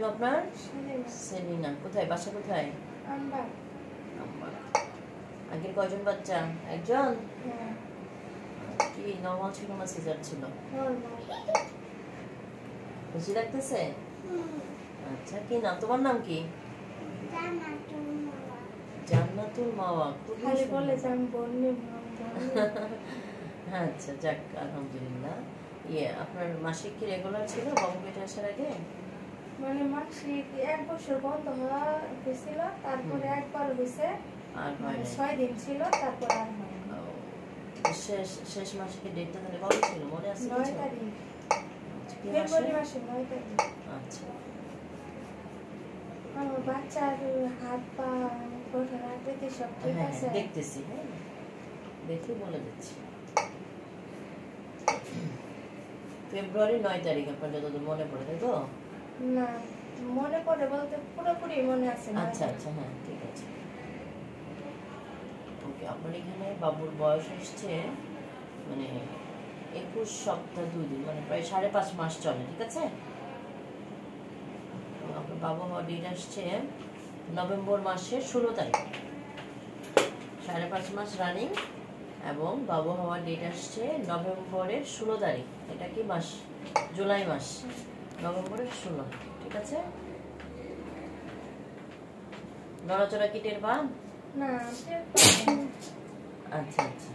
আপনার সেলিনা কোথায়, বাসা কোথায়? আগের কয়জন বাচ্চা? একজন? কি নরমাল ছিল না সিজার ছিল? খুশি লাগতেছে? আচ্ছা, কি নাম তোমার? নাম কি? জান্নাতুল মাওয়া। আচ্ছা, যাক, আলহামদুলিল্লাহ। আপনার মাসিক কি রেগুলার ছিল বাবু পেটে আসার আগে? মানে মাসিক 1 বছর বন্ধ হয়েছিল, তারপরে একবার হয়েছে, আর 6 দিন ছিল, তারপর আর হয়নি। শেষ মাসিকের ডেটটা তাহলে কবে ছিল মনে আছে? 9 তারিখ, ফেব্রুয়ারি মাসে 9 তারিখ। আচ্ছা, আমার বাচ্চার হাত পা গঠন আকৃতি সব ঠিক আছে? দেখতেছি, হ্যাঁ দেখি বলে দিচ্ছি। ফেব্রুয়ারি 9 তারিখ আপনার যতদূর মনে পড়ে, তাই তো? না, মনে পড়ে বলতে পুরোপুরি মনে আছে না। আচ্ছা আচ্ছা, হ্যাঁ ঠিক আছে। ওকে, আপনার এখানে বাবুর বয়স আসছে মানে 21 সপ্তাহ 2 দিন, মানে প্রায় 5.5 মাস চলে, ঠিক আছে? আপনার বাবু হওয়ার ডেট আসছে নভেম্বর মাসের 16 তারিখ, 5.5 মাস রানিং, এবং বাবু হওয়ার ডেট আসছে নভেম্বরের 16 তারিখ। এটা কি মাস? জুলাই মাস, নভেম্বরের 16, ঠিক আছে? নড়াচড়া কি টের পান? না, আচ্ছা আচ্ছা,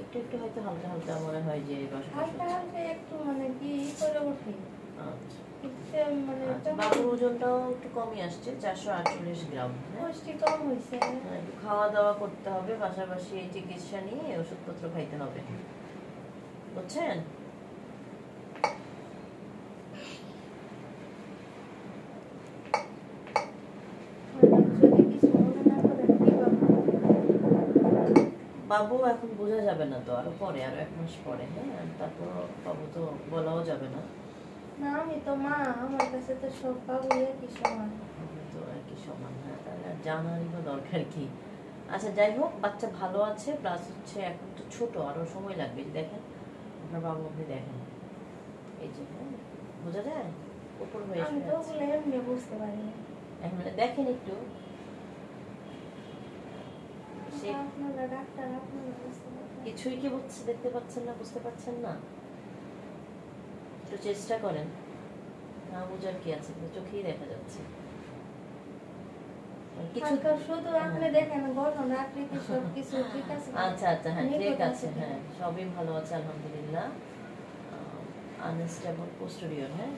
একটু একটু হয়তো হালকা হালকা মনে হয় যে হালকা হালকা একটু মানে কি করে উঠে। আচ্ছা, মানে বাবুর ওজনটাও একটু কমই আসছে, 448 গ্রাম। পুষ্টি কম হয়েছে, একটু খাওয়া দাওয়া করতে হবে, পাশাপাশি চিকিৎসা নিয়ে ওষুধপত্র খাইতে হবে, বুঝছেন? বাবু এখন বোঝা যাবে না তো, আরো পরে, আরো 1 মাস পরে, হ্যাঁ, তারপর বাবু তো বলাও যাবে না। না, আমি তো মা, আমার কাছে তো সব বাবু একই সমান। তো একই সমান, হ্যাঁ, তাহলে জানারই বা দরকার কি? আচ্ছা, যাই হোক, বাচ্চা ভালো আছে, প্লাস হচ্ছে এখন তো ছোট, আরো সময় লাগবে। দেখেন আপনার বাবু, আপনি দেখেন, এই যে, হ্যাঁ, বোঝা যায় উপর হয়ে আমি তো ওগুলো এমনি বুঝতে পারি না। এখন দেখেন একটু, কিছুই কি দেখতে পাচ্ছেন না, বুঝতে পারছেন না? একটু চেষ্টা করেন, না বোঝার কি আছে, চোখেই দেখা যাচ্ছে। আচ্ছা আচ্ছা, হ্যাঁ ঠিক আছে, হ্যাঁ সবই ভালো আছে আলহামদুলিল্লাহ। আনস্টেবল পোস্টেরিয়র, হ্যাঁ।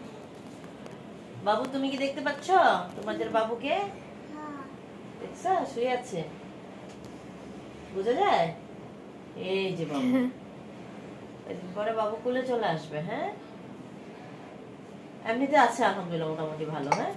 বাবু, তুমি কি দেখতে পাচ্ছ তোমাদের বাবুকে? দেখছো, শুয়ে আছে, বুঝা যায়? এই যে বাবু, পরে বাবু কোলে চলে আসবে, হ্যাঁ। এমনিতে আছে আলহামদুলিল্লাহ, মোটামুটি ভালো, হ্যাঁ।